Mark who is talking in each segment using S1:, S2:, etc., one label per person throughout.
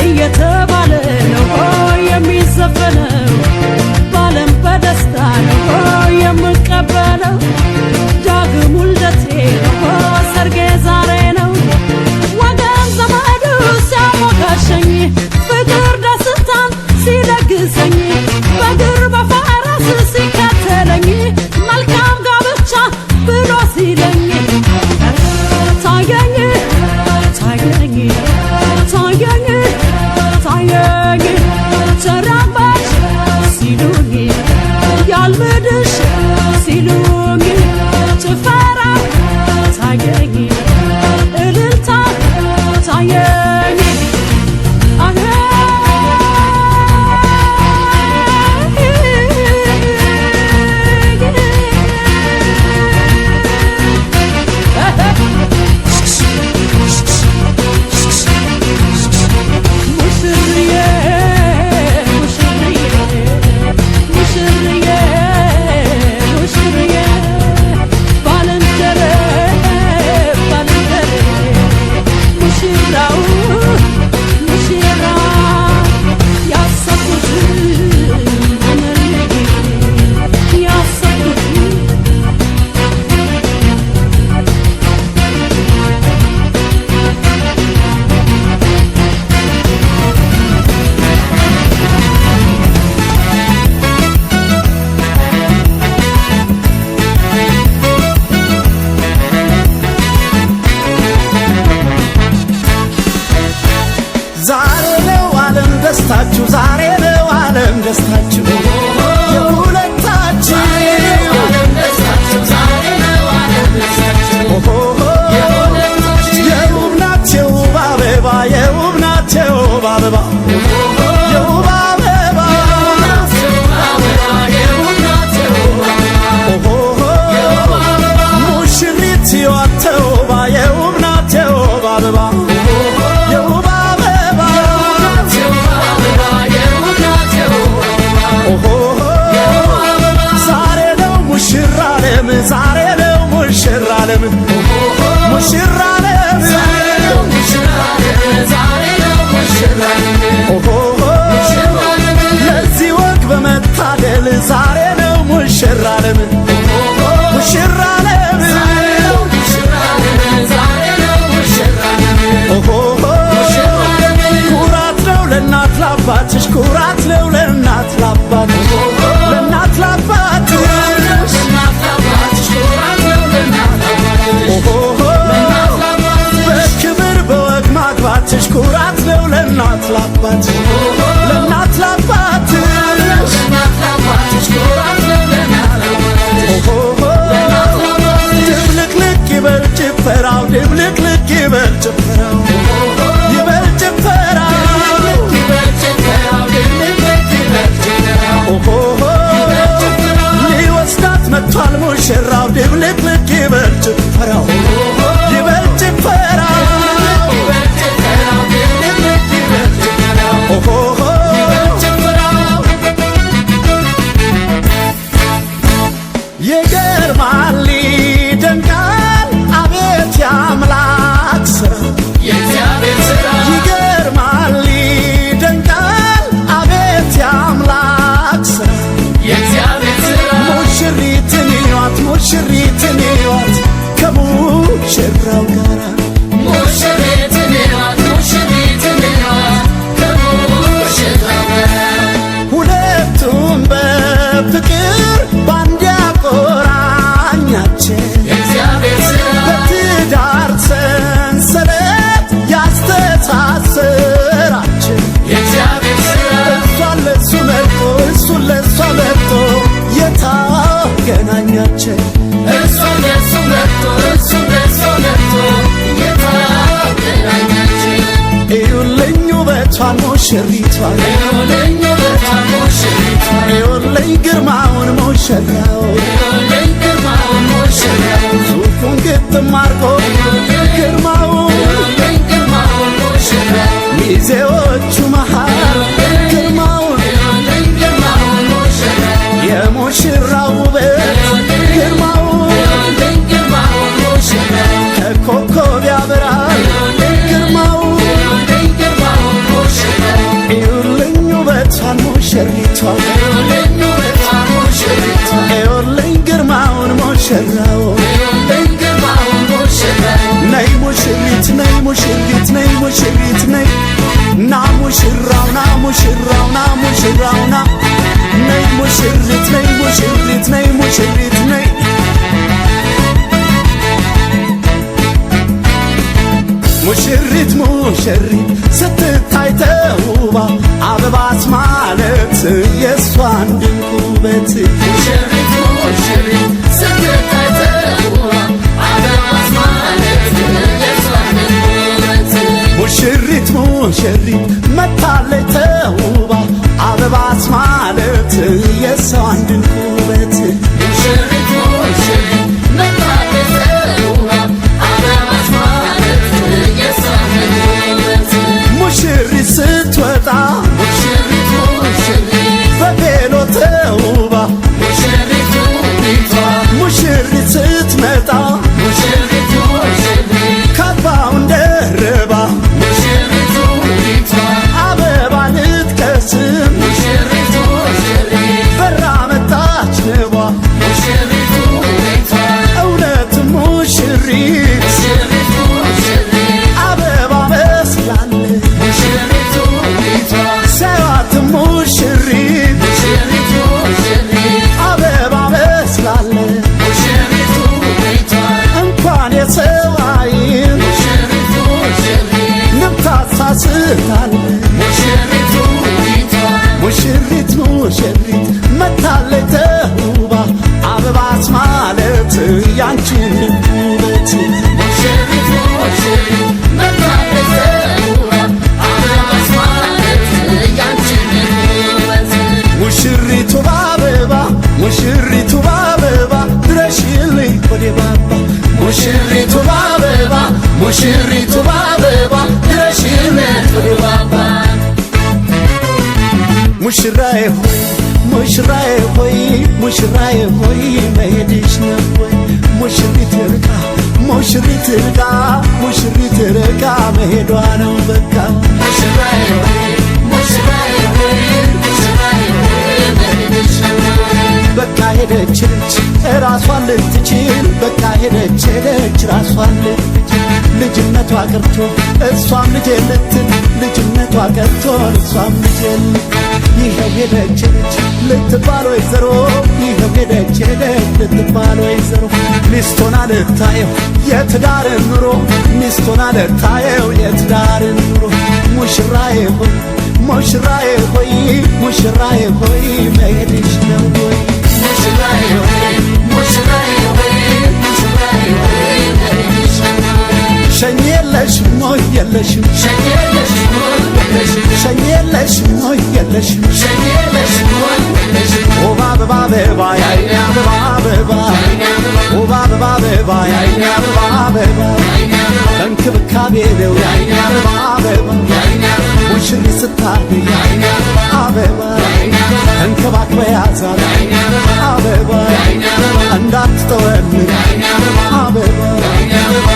S1: እየተባለ ነው የሚዘፈነው ባለ ሙሽራለም ሙሽራለም ኩራት ነው ለእናት ላባትሽ ኩራት ነው ለእናት ላባትሽ ለእናት ላባትሽ በክብር በወግ ማግባትሽ ኩራት ነው ለእናት ላባትሽ ለእናት ላባትሽ ድብልቅልቅ ይበል ጭፈራው ድብልቅልቅ ይበል ጭፈራው ይበል ጭፈራው ሊወስዳት መጥቷል ሙሽራው ድብልቅልቅ ይበል ጭፈራው ይበል ጭፈራው ይገርማል ይደንቃል አቤት የአምላክ ሥራ የእግዚአብሔር ሥራ ይገርማል ይደንቃል አቤት የአምላክ ሥራ የእግዚአብሔር ሥራ ሙሽሪትን ይዋት ሙሽሪትን ይዋት ከሙሽራው ጋራ ሙሽሪትን ይዋት ሙሽሪትን ይዋት ከሙሽራው ጋራ ሁለቱም በፍቅር ባንድ ያቆራኛቸው የእግዚአብሔር ሥራ በትዳር ሰንሰለት ያስተሳሰራቸው የእግዚአብሔር ሥራ እሷን ለእሱ መርጦ እሱን ለእሷ መርጦ የታገናኛቸው እሷን ለእሱ መርጦ እሱን ለእሷ መርጦ የታገናኛቸው እዩልኝ ውበቷን ሙሽሪቷን እዩልኝ ውበቷን ሙሽሪቷን እዩልኝ ግርማውን ሙሽራው እዩልኝ ግርማውን ሙሽራው ሱፉን ግጥም አርጎ ግርማውን እዩልኝ ግርማውን ሙሽራው ሚዜዎቹ መሃል ግርማውን እዩልኝ ግርማውን ሙሽራው የሙሽራው ውበት ግርማውን እዩልኝ ግርማውን ሙሽራው ከኮከብ ያበራል ግርማውን እዩልኝ ግርማውን ሙሽራው እዩልኝ ውበቷን ሙሽሪቷን እዩልኝ ውበቷን ሙሽሪቷን እዩልኝ ግርማውን ሙሽራው እዩልኝ ግርማውን ሙሽራው ነይ ሙሽሪት ነይ ሙሽሪት ነይ ሙሽሪት ነይ ና ሙሽራው ና ሙሽራው ና ሙሽራው ና ነይ ሙሽሪት ነይ ሙሽሪት ነይ ሙሽሪት ነይ ሙሽሪት ሙሽሪት ስትታይ ተውባ አበባት ማለት የእሷን ድንቅ ውበት ሙሽሪት ሙሽሪት ስትታይ ተውባ አበባት ማለት የእሷን ድንቅ ውበት ሙሽሪት ሙሽሪት መታለች ተውባ አበባት ማለት የእሷን ድንቅ ውበት ሙሽሪት ሙሽሪት መታለች ተውባ አበባት ማለት የእሷን ድንቅ ውበት ሙሽሪት ስትወጣ ሙሽሪት ሙሽሪት በቬሎ ተውባ ሙሽሪት ውቢቷ ሙሽሪት ስትመጣ ሙሽሪት ሙሽሪት ካባውን ደርባ ሙሽሪት ውቢቷ አበባ ልትቀስም ሙሽሪት ሙሽሪት በራ መጣች ንቧ ሙሽሪት ውቢቷ እውነት ሙሽሪት ሙሽሪት ሙሽሪት አበባ መስላለች ሙሽሪት ውቢቷ ሰዋት ሙሽሪት ሙሽሪት ሙሽሪት አበባ መስላለች ሙሽሪት ውቢቷ እንኳን የሰው ዓይን ሙሽሪት ሙሽሪት ንብ ታሳስታለች ሙሽሪት ውቢቷ ሙሽሪት ሙሽሪት መታለች ተውባ አበባት ማለት ያንቺን ድንቅ ውበት ሙሽሪት ሙሽሪት መታለች ተውባ አበባት ማለት ያንቺን ድንቅ ውበት ሙሽሪቱ በአበባ ሙሽሪቱ በአበባ ድረሽልኝ ወደ ባባ ሙሽሪቱ በአበባ ሙሽሪቱ በአበባ ድረሽልኝ ወደ ባባ ሙሽራዬ ሆይ ሙሽራዬ ሆይ ሙሽራዬ ሆይ መሄድሽ ነው ወይ ሙሽሪት ርቃ ሙሽሪት ርቃ ሙሽሪት ርቃ መሄዷ ነው በቃ ሙሽራዬ ሆይ ሙሽራዬ ሆይ ሙሽራዬ ሆይ መሄድሽ ነው በቃ ሄደች ልትችል በቃ ሄደች ራሷን ልትችል ልጅነቷ ቀርቶ እሷም ልጅ ልትል ልጅነቷ ቀርቶ እሷም ልጅ ይኸው ሄደች ልትባል ወይዘሮ ይኸው ሄደች ልትባል ወይዘሮ ሚስቶና ልታየው የትዳርን ኑሮ ሚስቶና ልታየው የትዳርን ኑሮ ሙሽራዬ ሆይ ሙሽራዬ ሆይ ሙሽራዬ ሆይ መሄድሽ ነው ወይ ሙሽራዬ ሆይ ሙሽራዬ ሆይ ሙሽራዬ ሆይ መሄድሽ ነው ሸኝ የለሽም ሆይ የለሽም ሸኝ የለሽም ሆይ የለሽም ሸኝ የለሽም ሆይ የለሽም ሸኝ የለሽም ሆይ የለሽም ኦባ አበባ አበባ ያይኔ አበባ አበባ ኦባ አበባ አበባ ያይኔ አበባ አበባ እንክብካቤ ነው ያይኔ አበባ አበባ ሙሽሪት ስታድግ ያይኔ አበባ እንክባክበ ያዛት አበባ እንዳትተወን አበባ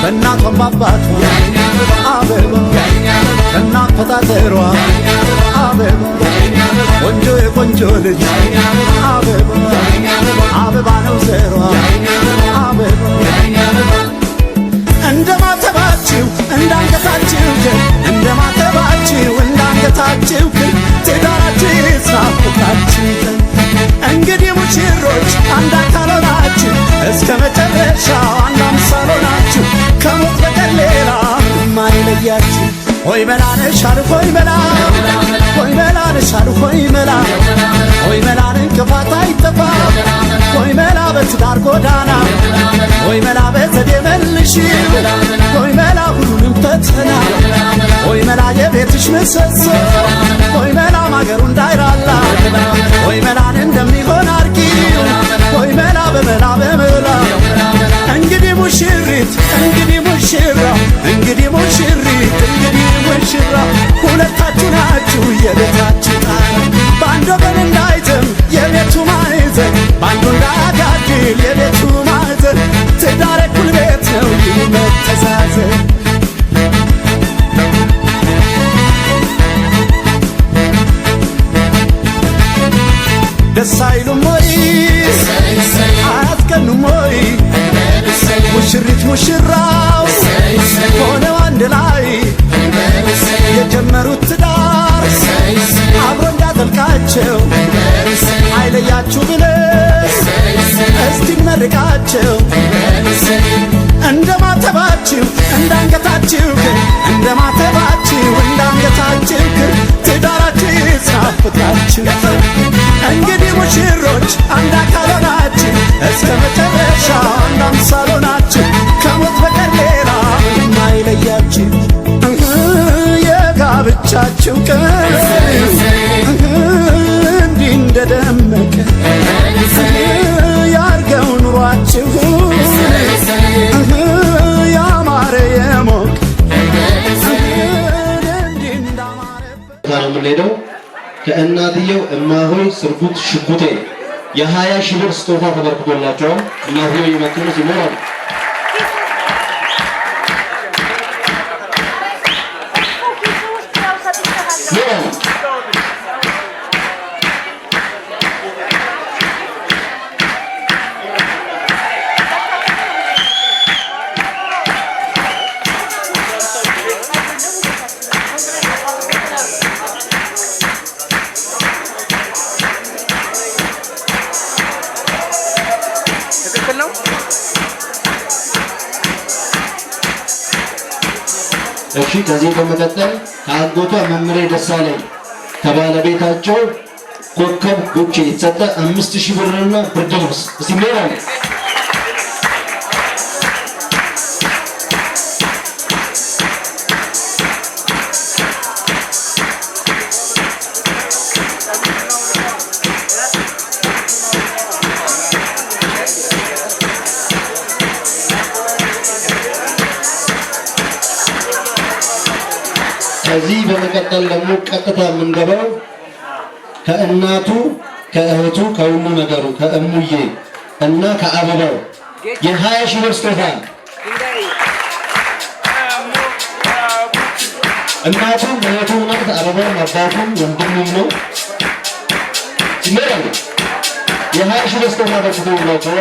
S1: በእናቷም ባባቷ አበባ ከእናት ፈጣጠሯ አበባ ቆንጆ የቆንጆ ልጅ አበባ አበባ ነው ዘሯ አበባ እንደማተባችሁ እንዳንገታችሁ እንደማተባችሁ እንዳንገታችሁ ትዳራችሁ ይስራፍታችሁ እንግዲህ ሙሽሮች አንድ አካል ሆናችሁ እስከ መጨረሻው አንድ አምሳል ሆናችሁ ከሞት በቀር ሌላ ማይለያችሁ ሆይ መላ ነሻል ሆይ መላ ሆይ መላ ነሻል ሆይ መላ ሆይ መላን እንቅፋት አይጠፋ ሆይ መላ በትዳር ጎዳና ሆይ መላ በዘዴ መልሽ ሆይ መላ ሁሉንም ፈተና ሆይ መላ የቤትሽ ምሰሶ ሆይ መላ ማገሩ እንዳይራላ ሆይ መላን እንደሚሆን አርጊ ሆይ መላ በመላ በመላ እንግዲህ ሙሽሪት እንግዲህ ሙሽራ እንግዲህ ሙሽሪት እንግዲህ ሙሽራ ሁለታችሁ ናችሁ የቤታችሁ ጣራ በአንድ ወገን እንዳይዘም የቤቱ ማዕዘን በአንዱ እንዳያጋድል የቤቱ ማዕዘን ትዳር እኩል ቤት ነው ይህ መተዛዘን ደስ አይሉም ወይ አያስቀኑም ወይ ሙሽሪት ሙሽራው ሆነው አንድ ላይ የጀመሩት ትዳር አብሮ እንዳዘልቃቸው አይለያችሁ ብለህ እስቲ መርቃቸው እንደማተባችሁ እንዳንገታችሁ እንደማተባችሁ እንዳንገታችሁ ትዳራችሁ ይስራፍታችሁ እንግዲህ ሙሽሮች አንድ አካል ሆናችሁ እስከ መጨረሻ አንድ አምሳል ሆናችሁ ከሞት በቀር ሌላ ማይለያችሁ የጋብቻችሁ ቀን እንዲህ እንደደመቀ ያርገው ኑሯችሁ ያማረ የሞቅ እንዲህ እንዳማረበት
S2: ዛሬ የምንሄደው ከእናትየው እማሆይ ስርጉት ሽጉጤ የ20,000 ብር ስጦታ ተበርክቶላቸዋል። እናትየው እየመጡ ይኖራሉ። እሺ ከዚህ በመቀጠል ከአጎቷ መምሬ ደሳለኝ ከባለቤታቸው ኮከብ ጉቺ የተሰጠ 5,000 ብርና ብርድ ልብስ ሲሞራል ከዚህ በመቀጠል ደግሞ ቀጥታ የምንገባው ከእናቱ ከእህቱ ከሁሉ ነገሩ ከእሙዬ እና ከአበባው የ20,000 ብር ስጦታ እናቱም እህቱም ናት። አበባውም አባቱም ወንድሙም ነው። ይመራል የ20,000 ብር ስጦታ በስጦታው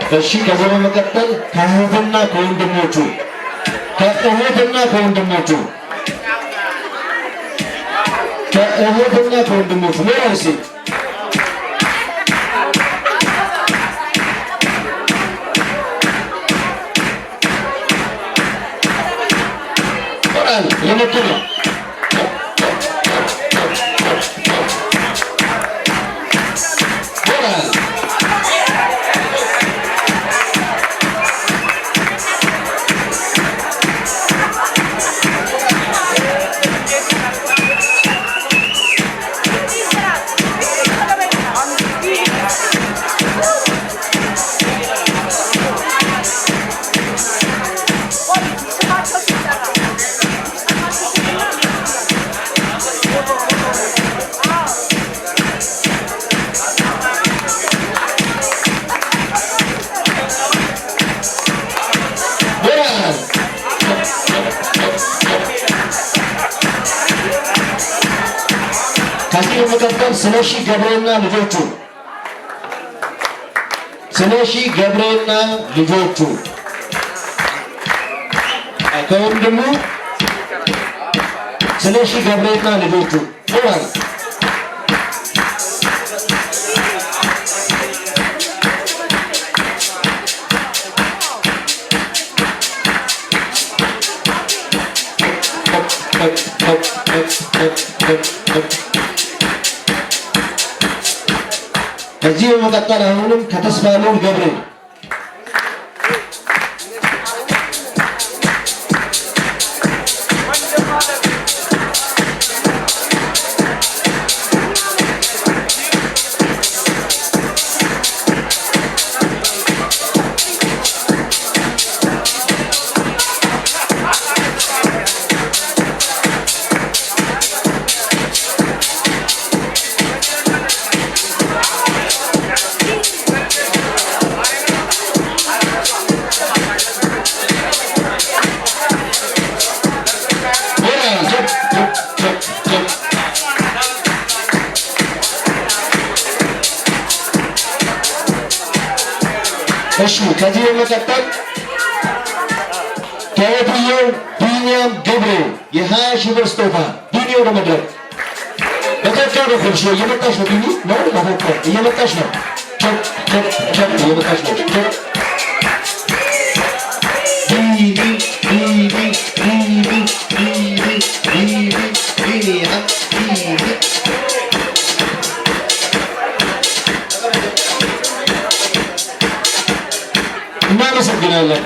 S2: እሺ ከዚህ በመቀጠል ከእህትና ከወንድሞቹ ሞራሲ ሞራል የመጡ ነው። ከዚህ በመቀጠል ስለሺ ገብሬና ልጆቹ ከወንድሙ ስለሺ ገብሬና ልጆቹ ሞራል ከዚህ በመቀጠል አሁንም ከተስፋለው ገብሬ እሺ ከዚህ በመቀጠል ከየትየው ቢኒያም ገብሬ የ20,000 ብር ስጦታ ቢኒው ለመድረክ በተካ በኩል እየመጣች ነው። ቢኒ ነው በተካ እየመጣች ነው። እናመሰግናለን።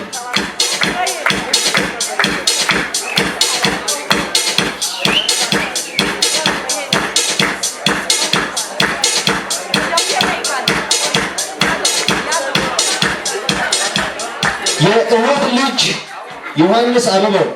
S2: የእህት ልጅ ዮሐንስ አበባው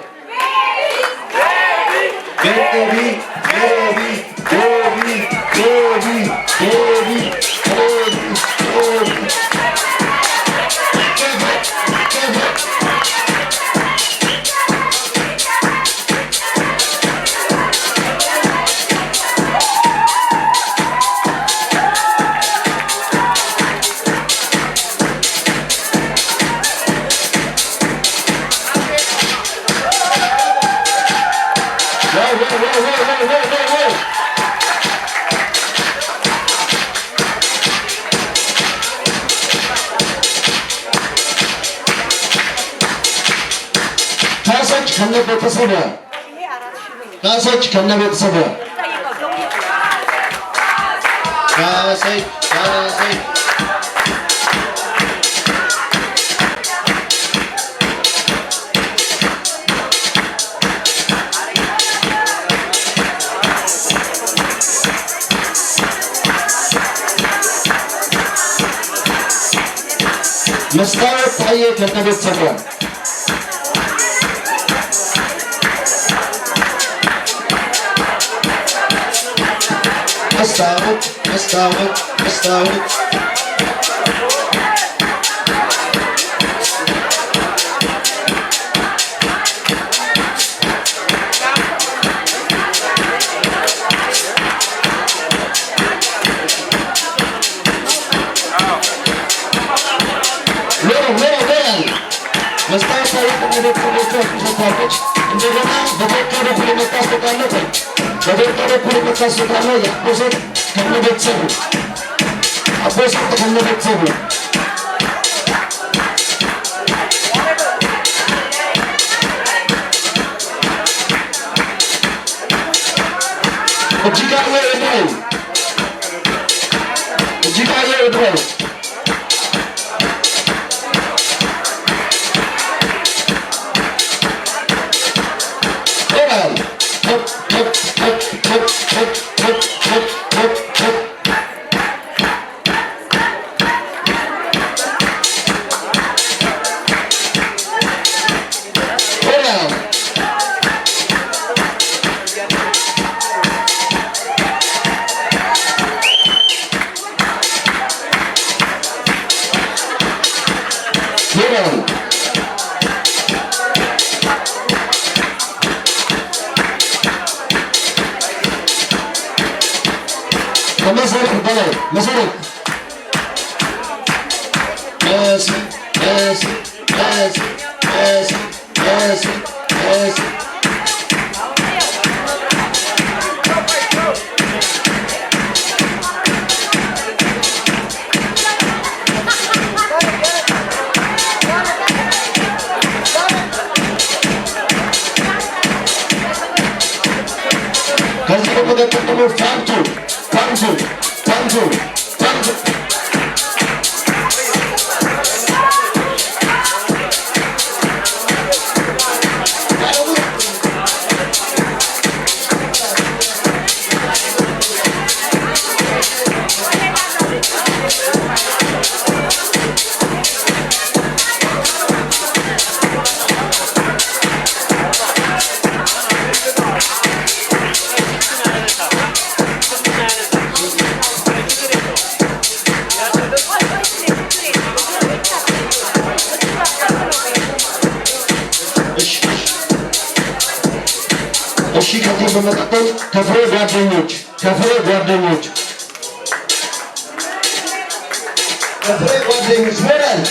S2: ካሰች ከነ ቤተሰቧ መስታወት ታየ ከነ ቤተሰቧ መስታወት መስታወት ታሪክ እንደደረሰ ተሰጥታለች። እንደገና በተወካይ በኩል የመጣ አስቶካለ በተወካይ በኩል የመጣ አስቶካለ የአቦሰት ከነቤተሰቡ አቦሰት ከነቤተሰቡ እጅጋየሁ እድሜው እጅጋየሁ እድሜው መሰረት በላይ መሰረት ከዚህ በመቀጠል ደግሞ ፋንቱ እሺ ከዚህ በመቀጠል ከፍሬ ጓደኞች ሞራል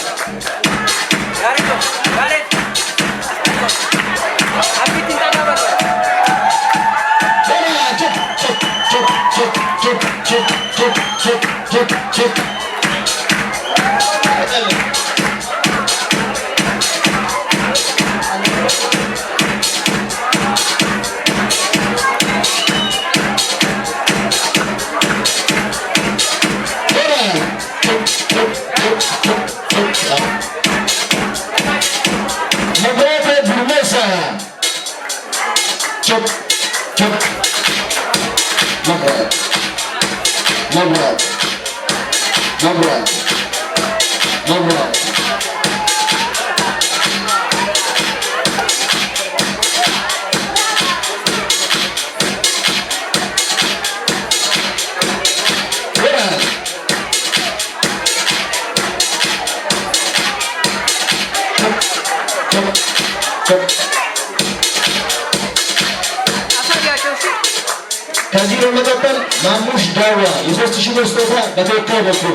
S2: ከዚህ በመቀጠል ማሙሽ ዳዋ የ3000 ብር ስጦታ በተወካይ በኩል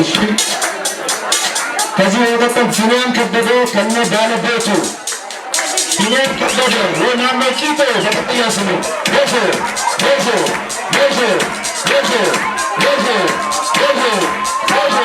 S2: እሺ ከዚህ በመቀጠል ፊኒያን ከበደ ከነ ባለቤቱ ፊኒያን ከበደ ወናመቂቶ በቀጥያ ስሙ ወሶ ወሶ ወሶ ወሶ ወሶ ወሶ ወሶ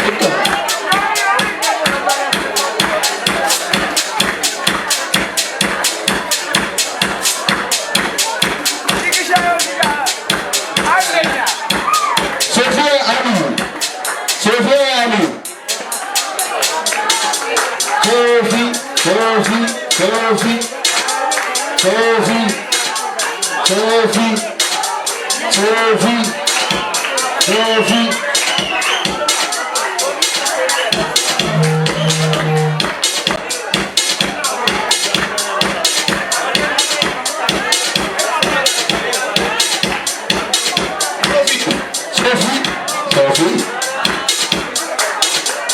S2: Victor. ሶፊ ሶፊ ሶፊ ሶፊ ሶፊ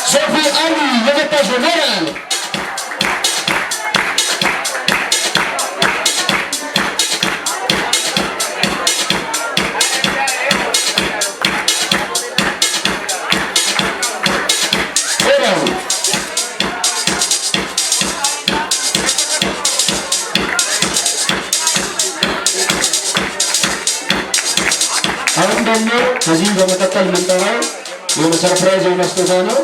S2: ሶፊ አሊ የመጣች ሞራል አሁን ደግሞ ከዚህም በመቀጠል የምንጠራው የሆነ ሰርፕራይዝ የሆነ ስጦታ ነው።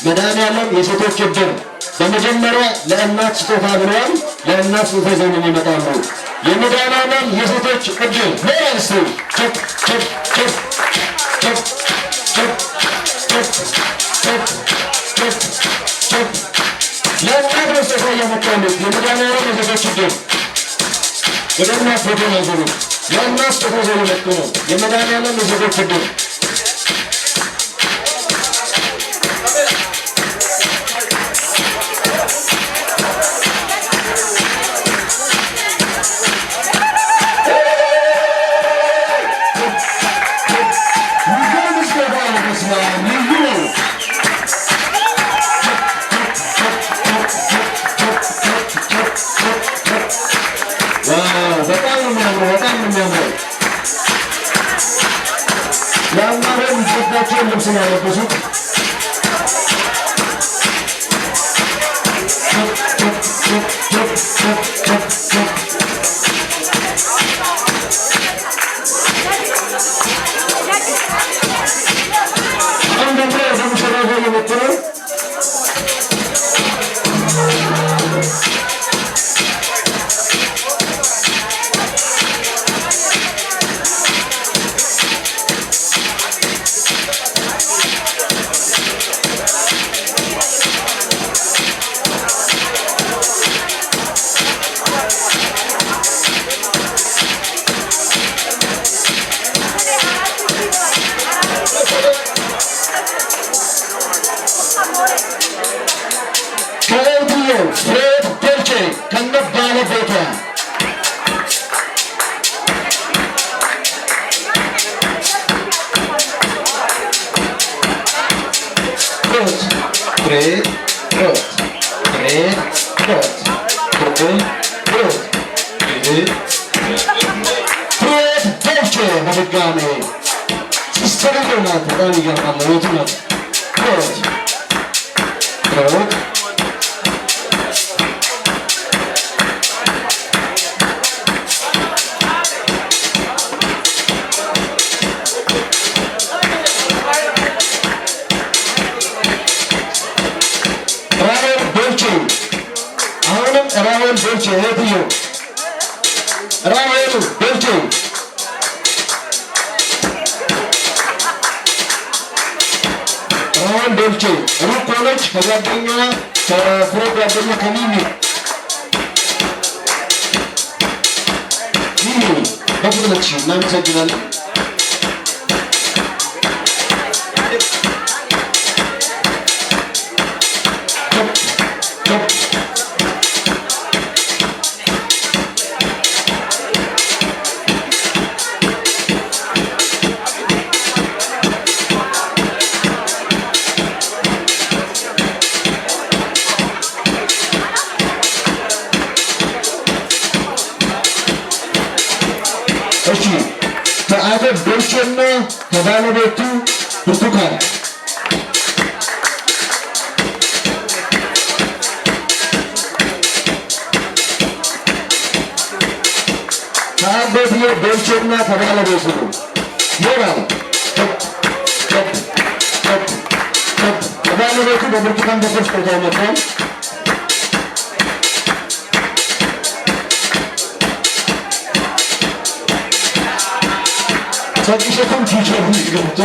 S2: መድኃኒዓለም የሴቶች እድር በመጀመሪያ ለእናት ስጦታ ብለዋል። ለእናት ስጦታ ይዘው ነው የሚመጣሉ። የመድኃኒዓለም የሴቶች እድር ሞራልስ ቸፕ ቸፕ ቸፕ ቸፕ ቸፕ ቸፕ ቸፕ ቸፕ ቸፕ ለእናት ነው ስጦታ እያመጣሉት። የመድኃኒዓለም የሴቶች እድር ወደ እናት ፎቶ ነው ዞሩ። ለእናት ስጦታ ይዘው የመጡ ነው። የመድኃኒዓለም የሴቶች እድር ለአማረን ኢትዮጵያቸውን ልብስ ነው ያለበሱት። አሁን ደግሞ ወደ ሙሽራው እየመጡ ነው። ከእህትየው ፍሬድ ዶልቼ ከነባለቤቷ ፍሬድ ዶልቼ በድጋሜ ሲስተር ናት። በጣም ይገርማል። ወቱ ናት ራሄል ዶልቼ እህትየው ራሄል ዶልቼ ራሄል ዶልቼ ሩቅ ሆነች ከጓደኛዋ ከፍሬ ጓደኛ ከሚሚ በፍጥነት እናመሰግናለን። እሺ ከአደብ ዶልቼና ከባለቤቱ ብርቱካን ከአቤትዬ ዶልቼና ከባለቤቱ ሞራል ከባለቤቱ በብርቱካን በኩል ስጦታው መጥቷል። ሰጥሸቱም ፊቸር ገብቶ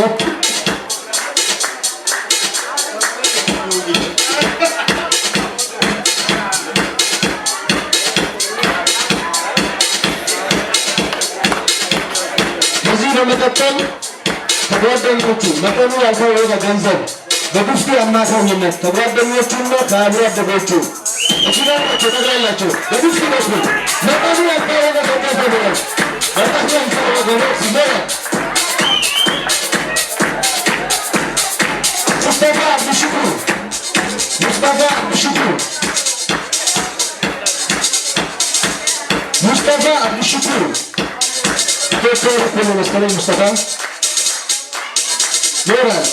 S2: በመቀጠል ከጓደኞቹ መጠኑ ያልታወቀ ገንዘብ በጉፍቱ አማካኝነት ከጓደኞቹና ከአብሮ አደጎቹ እችላላቸው ጠቅላላቸው በጉፍቱ በኩል መጠኑ ያልታወቀ ገንዘብ ተብሏል። መጠኑ ያልታወቀ ገንዘብ ሲኖረ ሙስጠፋ አብዱሽኩር ሙስጠፋ አብዱሽኩር ሙስጠፋ አብዱሽኩር ኢትዮጵያ በኩል መሰለኝ ሙስጠፋ ኖራል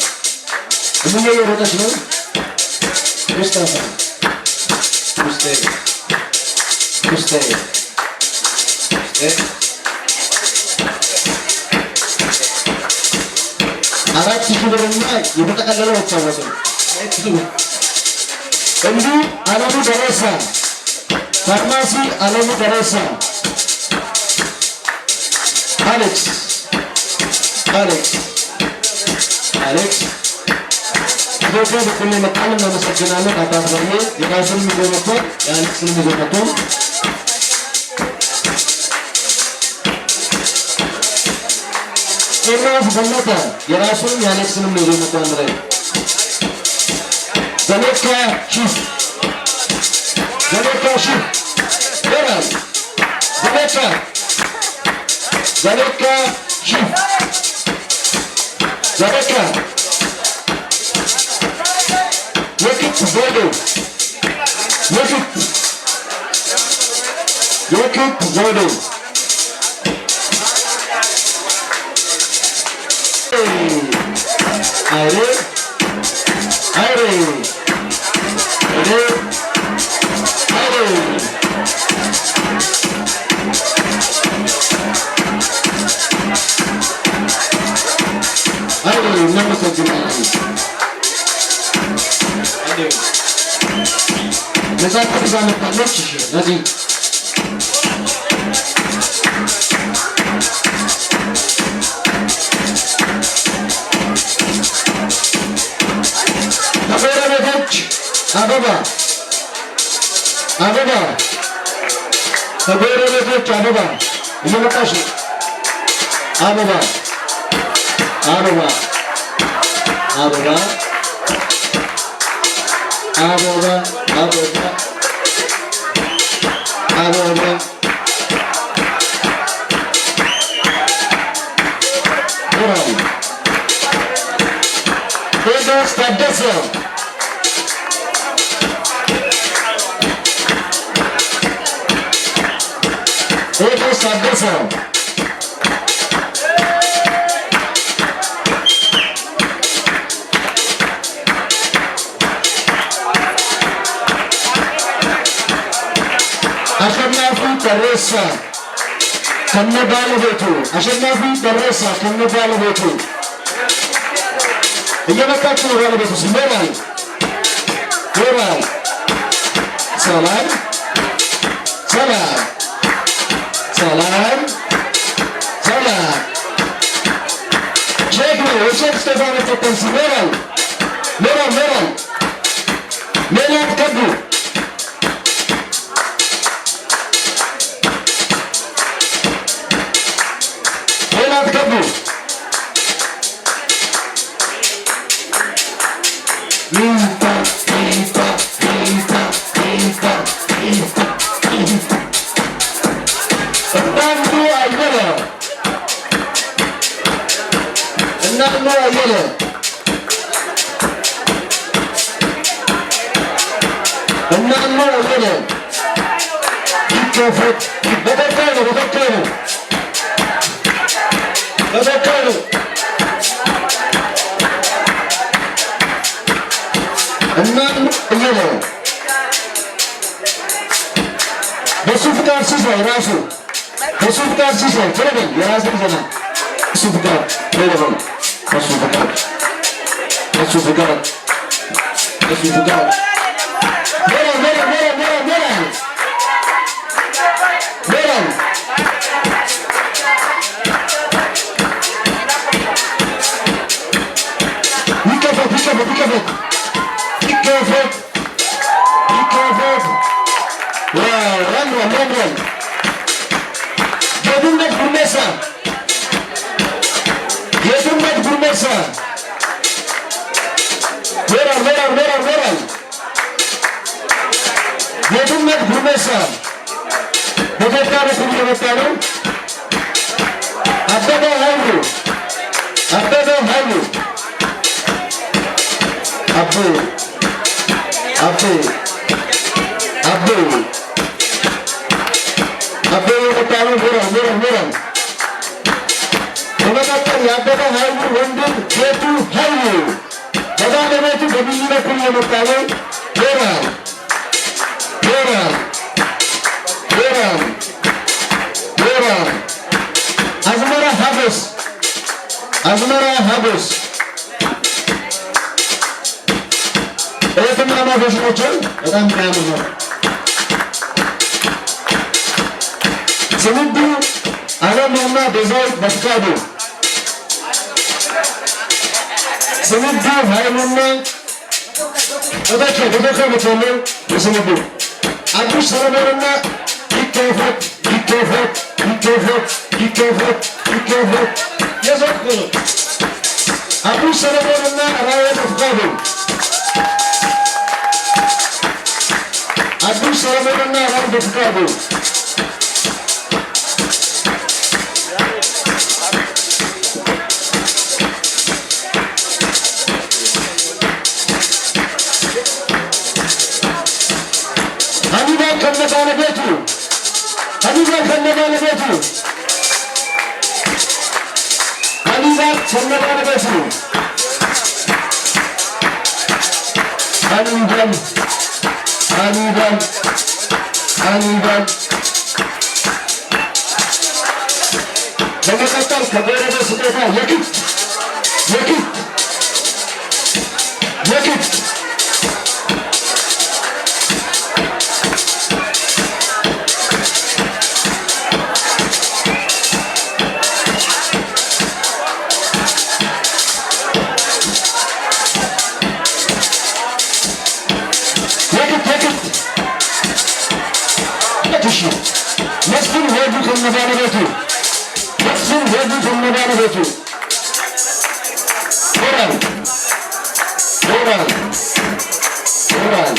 S2: እምዬ እየሮጠች ነው። ሙስጠፋ ሙስጠፋ አራት ሺህ ብርና የተጠቀለለው አይታወቅም። እንዲሁ አለሙ ደረሳ ፋርማሲ አለሙ ደረሳ አሌክስ ኢትዮጵያ በኩል የመጣን እናመሰግናለን። አባትባዬ የራሱንም ይዞ መጥቷል፣ የአሌክስንም ይዞ መጥቷል። ኤርሚያስ በለጠ የራሱንም የአሌክስንም ይዞ መጥቷል። አንድ ላይ ዘሌካ ሺፍ ይላል ዘሌካ ሺፍ ዘሌካ የክት ዘውዴ አይሬ እናመሰግናለን። መጽሐፍ ቅዱስ አመጣለች። እዚህ ከጎረቤቶች አበባ ከጎረቤቶች አበባ እየመጣች ነው። አበባ ቴዎድሮስ ታደሰ አሸናፊ ደረሳ ከነባለቤቱ እየመጣች ነው። ባለቤቱ ኖራል ሰላም ሼክ ነው። የሼክ ስቴፋኖ ተጠንሲ ኖራል ሜላት ከቡ በሱ ፍቃድ ሲሳይ ራሱ በሱ ፍቃድ ሲሳይ ተረበል የራሱ ዘና በሱ ፍቃድ ተረበል በሱ ፍቃድ ሞራል የድመት ጉርመሳ በገዳ በኩል እየመጣ ነው። አበበ ኃይሉ አቤ የመጣ ነው። ሞራል በመቀጠል የአበበ ኃይሉ ወንድም ጌቱ ኃይሉ በባለቤቱ በብዙ በኩል እየመጣ ነው። ሞራል አዝመራ ሀጎስ እህትማማቾች ናቸው። በጣም የሚያምር ነው። ትውልዱ አለምና ቤዛዊት በፍቃዱ ትውልዱ ኃይሉና በተከ በተለው የስንዱ አዲስ ሰለሞንና ይከፈት የዘቁ አዲስ ሰለሞንና ራሔል በፍቃዱ አዲስ ሰለሞንና ራሔል በፍቃዱ ሀቢባ ከነባለቤቱ አኒባል በመቀጠል ከጎረቤት ስጦታ የክት መስፍን ወዱ ከነባለቤቱ ሞራል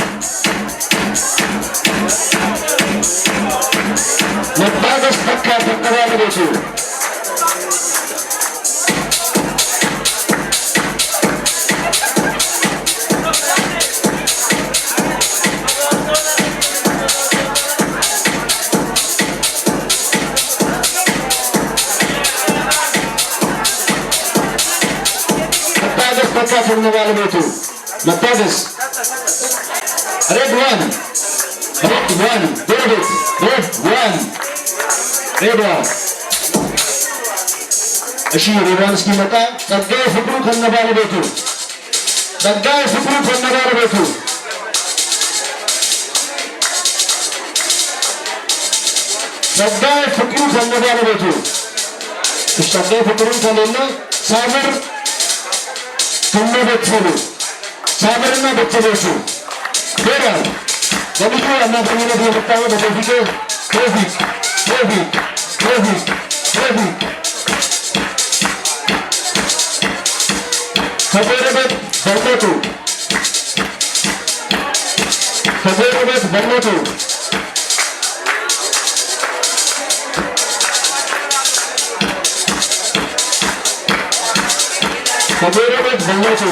S2: መታገስ ተካ ከነባለቤቱ ከነ ባለቤቱ መታገስ ሬድዋን እሺ ሬድዋን እስኪመጣ ጸጋዬ ፍቅሩ ከነ ባለቤቱ ጸጋዬ ፍቅሩ ከነ ባለቤቱ ጸጋዬ ፍቅሩ ከሌለ ሳምር ከነቤተሰቡ ሳምርና ቤተሰቦቹ ሞራል በልዩ አማካኝነት የመጣው ቶፊቅ ከጎረቤት በሞቱ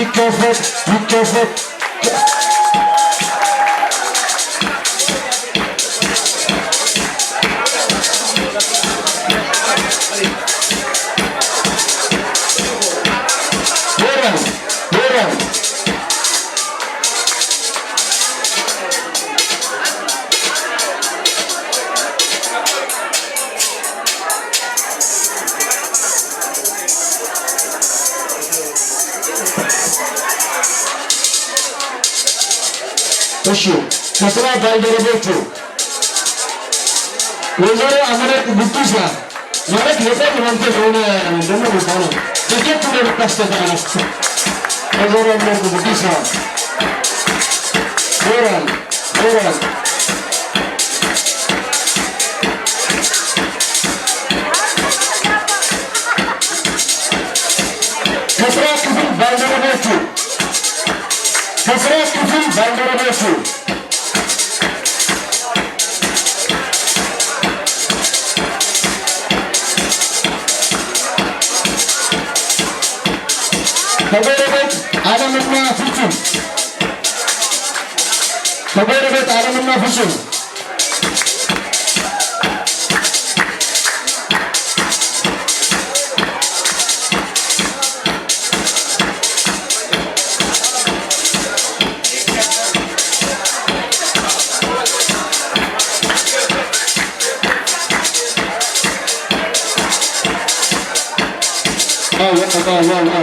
S2: ይከፈት ሞራል እሺ ከስራ ባልደረቦቹ ወይዘሮ አመረቅ ጉዲሳ ማለት የጠር መንፈስ ሆነ ደግሞ ነው በጀት ነው የምታስተዳድረው ወይዘሮ አመረቅ ጉዲሳ ሞራል ባልደረቦቹ ከጎረቤት ዓለምና ፍጹም ከጎረቤት ዓለምና ፍጹም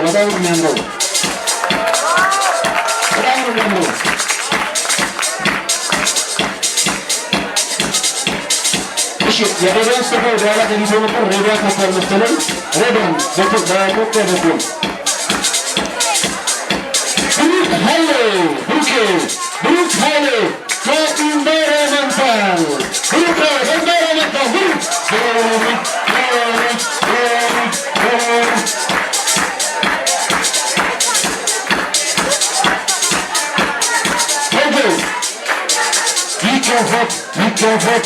S2: በጣም የሚያምረው እሺ የሬዲዮን ስፍራ ወደ ኋላ ተጊዞ ነበር። ሬዲዮ ካታል መሰለኝ ሬዲዮን በኮከብ በኩል ብሩክ ኃይሌ ከኢንቫይሮንመንታል ይከፈት አይከፈት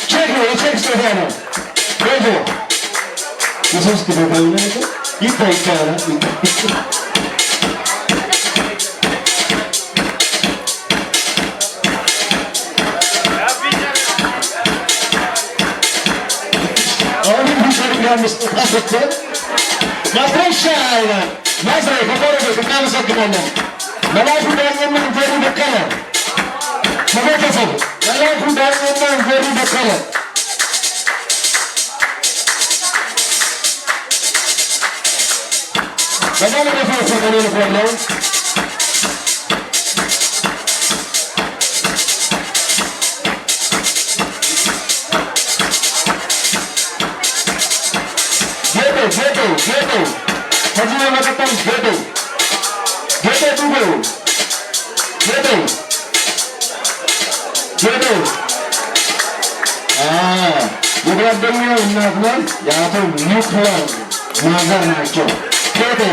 S2: Pedro, check Stefano. Pedro. Non so se ti puoi fare il fai cara. ما زي كبره بكام سكننا ملاك دائما غير بكره ما كسب ملاك دائما غير بكره بدنا نفوز بدنا نفوز Geto Fazia uma capaz Geto Google Geto የጓደኛው እናት ነው የአቶ ኒውክለር ማዘር ናቸው Geto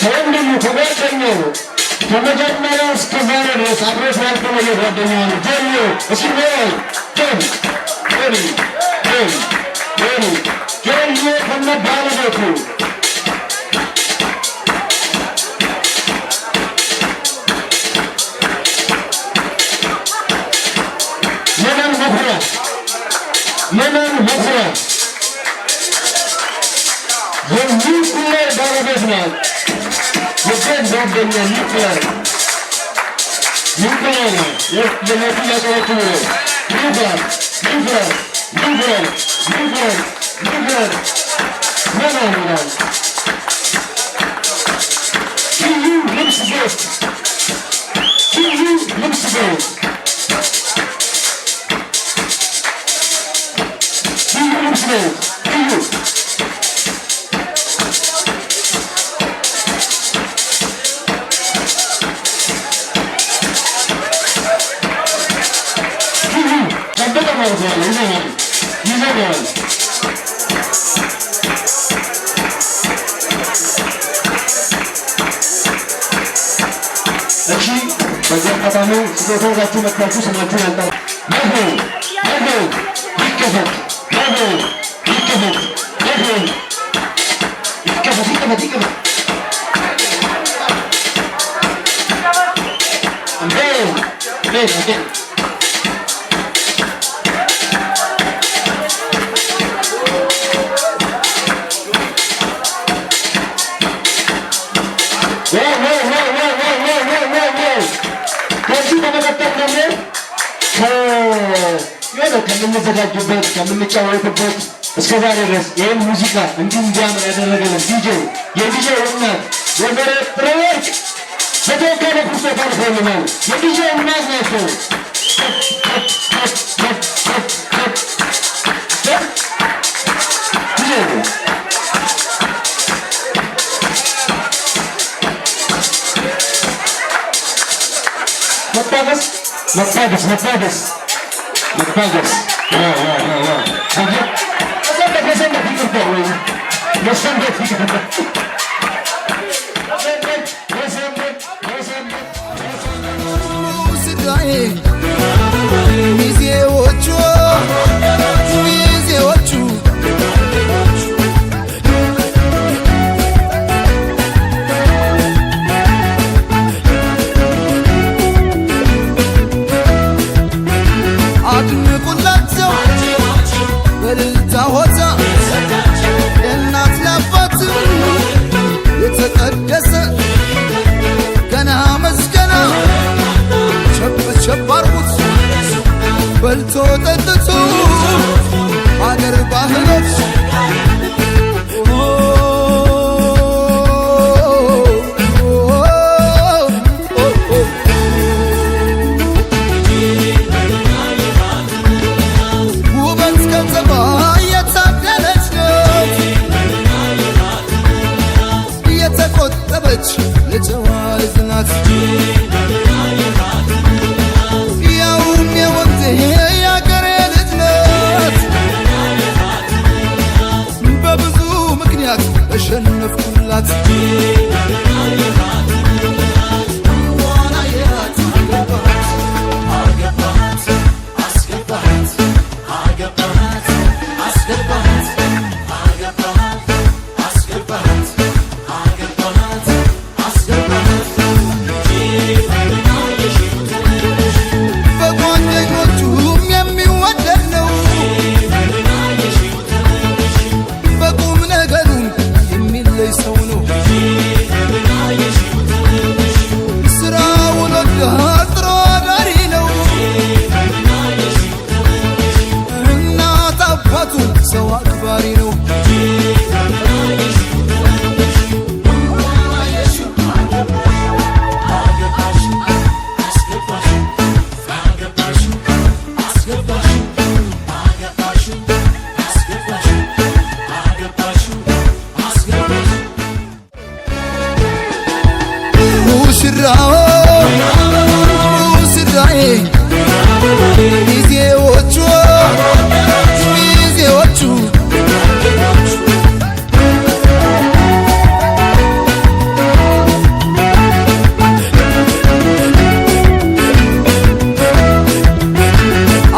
S2: ወንድሙ ከጓደኛው ከመጀመሪያው እስከ ዛሬ ድረስ አብሮት ያልተለየ ጓደኛው ነው። ጀምሮ እስኪ ጀምሮ ከነባለቤቱ ምንም መፍራት የኒውክሌር ባለቤት ናት። የጀን ጓደኛ ኒውክሌር የሞቱ ያሰዎቹ ኒውክሌር ምን ይላል ትዩ ልብስ ቤት እሺ በዚህ አጋጣሚ ስጦታችሁ መጥታችሁ ስማችሁን ያንጠራ ይከፈት ከዚህ በመቀጠል ደግሞ ከምንዘጋጅበት ከምንጫወትበት እስከዛሬ ድረስ ይህን ሙዚቃ እንዲያምር ያደረገልን ዲጄ የዲጄ እናት ወይዘሮ ጥሩወርቅ በተወከለ ክርስቶስ አልፎልናል። የዲጄ እናት ናቸው። መታገስ በልቶ ጠጥቶ አገር ባህሎች ውበት ከተማ የታደለች ናት የተቆጠበች የጨዋ ልጅ ናት። የአገሬ ልጅ ናት በብዙ ምክንያት ተሸነፍኩላት። ሰው አክባሪ ነው። ሙሽራው ሙሽራዬ ሚዜዎቹ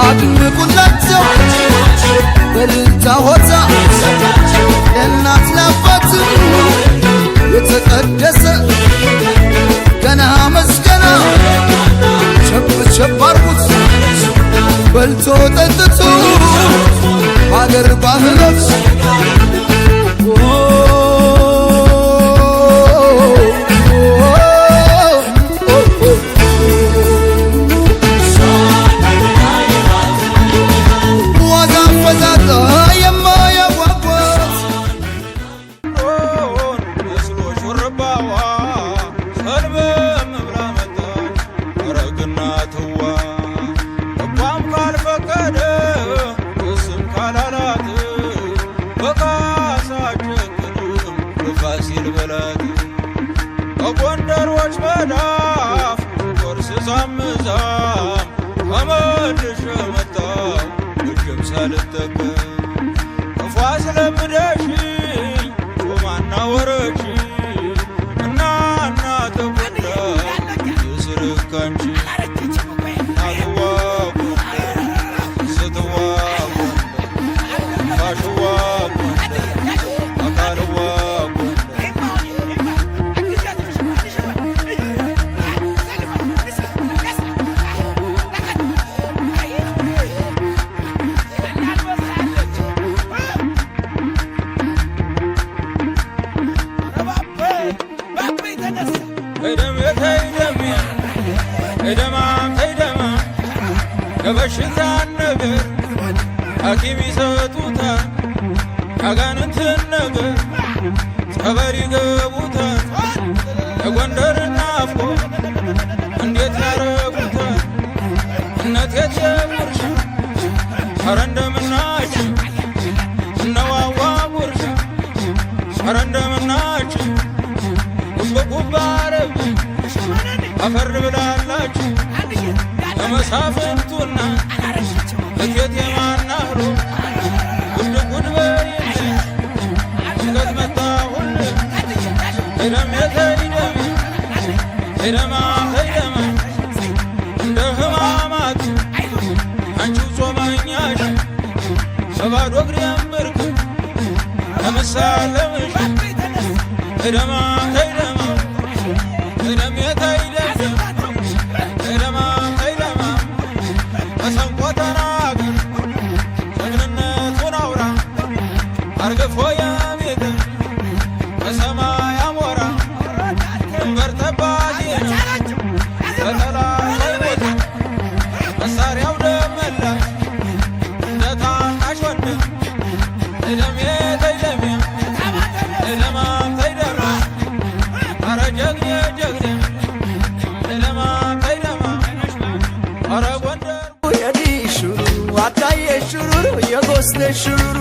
S2: አድምቁላቸው በልልታ ሆታ ለእናት ለአባት የተቀደሰ ገና መስገና ቸብ ቸብ አርጉት በልቶ ጠጥቶ አገር ባህሎች ከጎንደሮች መዳፍ ቆርስ ዛምዛም ከመልሽ መጣው እጅም ሳልጠቀም ክፉ አስለምደሽኝ ጾማና ወረች እናና ተጎዳ የስርካንቺ ናትዋ ጎንደር ስትዋ ጎንደር ፋሽዋ ጎንደር አካልዋ የበሽታ ነገር ሐኪም ይሰጡታል
S3: ያጋንንትን ነገር ጸበል ይገቡታል የጎንደር ናፍቆ እንዴት ያረጉታል እነት የትየውርሻ ኧረ እንደምናችሁ እነዋዋ ውርሻ ኧረ እንደምናችሁ ጉብጉብ አረብ አፈር ብላላችሁ ለመሳፍንቱና እቴት የማናህሮ ጉድ ጉድ በይልኝ ሽገት መጣሁል ሄደም የተይደም ሄደማ ሄደማ እንደ ህማማት አንቺው ጾመኛሽ በባዶ እግር የምርክ ለመሳለምሽ ሄደማ ሄደማ ሄደም የተይደም ሄደማ ሄደማ መሰንቆ ተናገር ጀግንነቱን አውራ አርግፎ የቤት በሰማይ አሞራ ድንበር ጠባቂ በጠላት ቦታ መሳሪያው ደመላ እንደ ታናሽ ወንድም ሄደሜ ተይደሜ ሄደማም ተይደማ ኧረ ጀግኔ ጀግኔ ሄደማ ተይደማ ኧረ ጎንደር
S1: የዲሹሩ አዳዬ ሹሩሩ የጎስቴ ሹሩሩ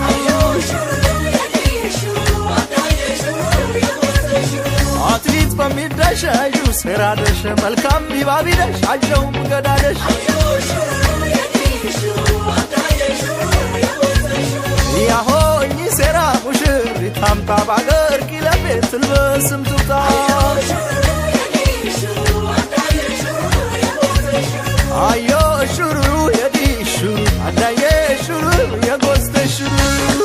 S1: አትሌት በሚደሻዩ ሴራደሽ መልካም ቢባቢደሽ አጀውም ገዳደሽ ያሆኝ ሴራ ሙሽሪት አምጣ ባገር ኪለቤት ትልበስም ትውጣ አዮ ሹሩሩ የዲሹ አዳዬ ሹሩሩ የጎስቴ ሹሩሩ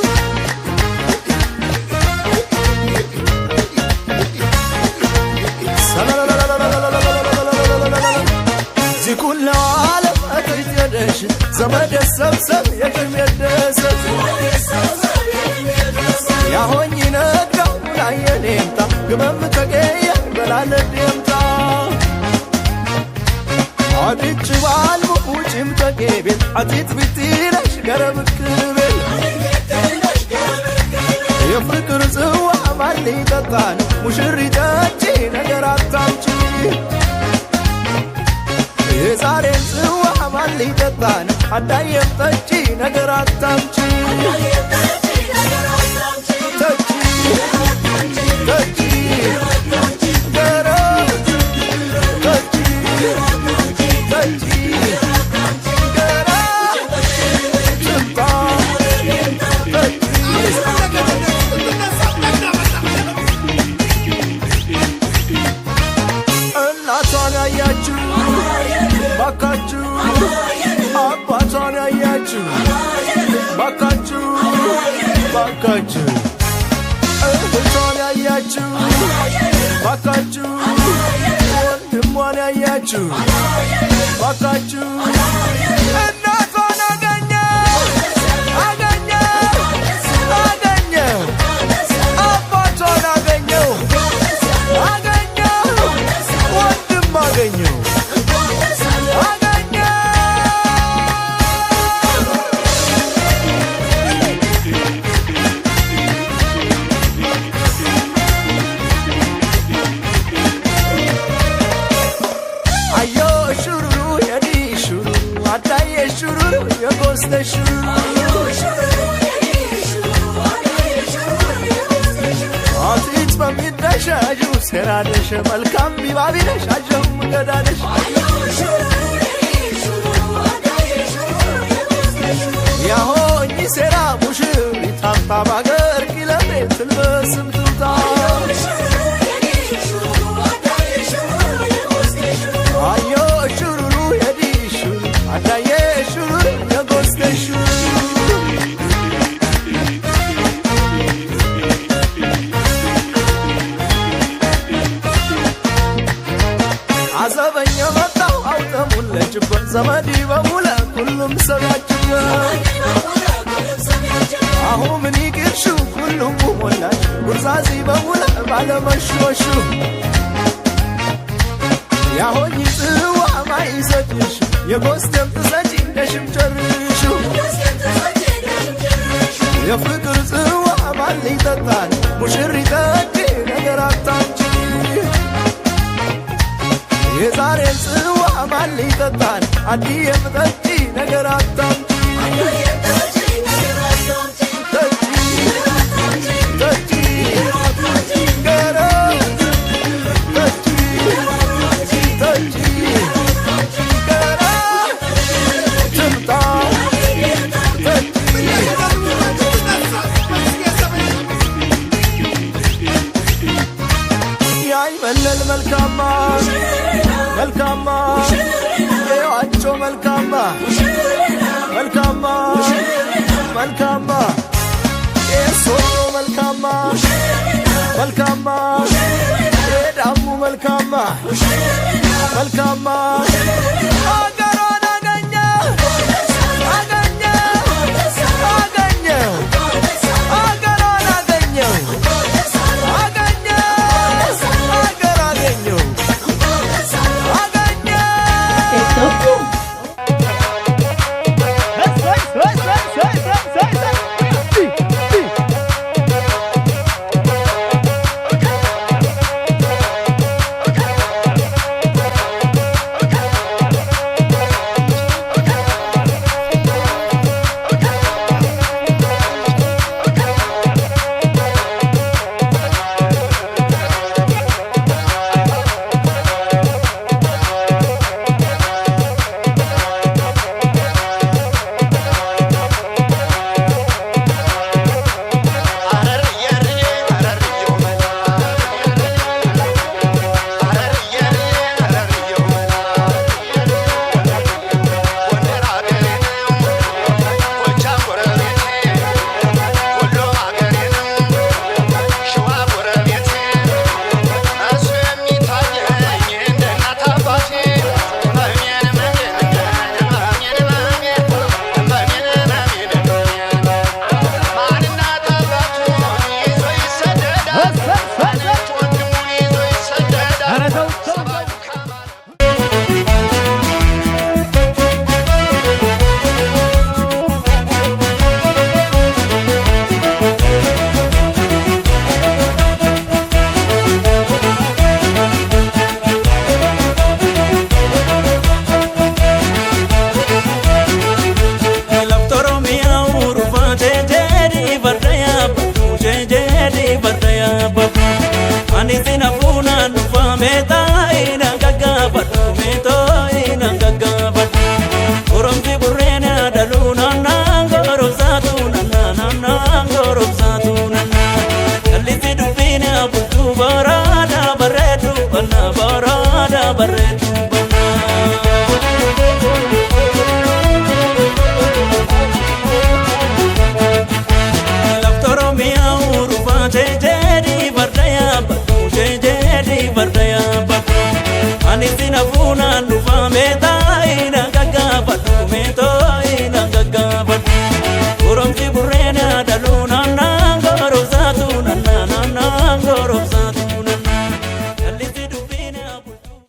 S1: ዚኩላው ዓለም እትት የደሽ ዘመድ ሰብሰብ የቅድም የደሰት ያሆኝ ነጋው ላየኔምታ ግመም ተገየ በላለ ደምታ አድጭ ባልቡ ውጭም ተቄቤል አቲት ብትነሽ ገረብክቤል የፍቅር ጽዋ ማን ሊጠጣን ሙሽሪት ጠጪ ነገር አታምጪ የዛሬን ጽዋ ማን ሊጠጣን አዳየም ጠጪ ነገር አታምጪ ጠጪ ጠጪ ገረብ ጠጪ ጠጪ ገረብ ጭምጣ ጠጪ እናቷን ያያችሁ ባካችሁ አባቷን ያያችሁ ባካችሁ ባካችሁ እህቷን ያያችሁ ባካችሁ ወንድሟን ያያችሁ ባካችሁ እናቷን አገኘ አገኘ አገኘ አባቷን አገኘው አገኘው ወንድም አገኘው የጎስቴ ሹሩሩ አትሌት በሚደሻዩ ሴራደሽ መልካም ቢባቢነሽ አጀውም ገዳደሽ ያሆኝ ሴራ ሙሽሪት አምጣ ባገር ኪለቤት ትልበስም ትውጣ አዮ ሹሩሩ የዲሹ አዳዬ ሹሩሩ የጎስቴ ሹሩሩ አዘበኛ መጣው አውጠሙለችበት ዘመዲ በሙለ ሁሉም ሰው ያችበት አሁ ምን ይቅርሹ ሁሉም ሞላች ጉርዛዚ በሙለ ባለመሾሹ ያሆኝ ጽዋ ማይሰጥሽ የጎስቴም ትሰጪ እንደሽም ጨርሹ የፍቅር ጽዋ ማን ይጠጣል ሙሽሪት ጠጪ ነገር አታምጪ የዛሬን ጽዋ ማን ይጠጣል አዲየም ጠጪ ነገር አታምጪ መልካማ መልካማ የዋጮ መልካማ መልካማ መልካማ የሶሎ መልካማ መልካማ የዳሙ መልካማ መልካማ አገሯን አገኘ አገኘ አገኘ አገሯን አገኘው
S4: Ani sina funa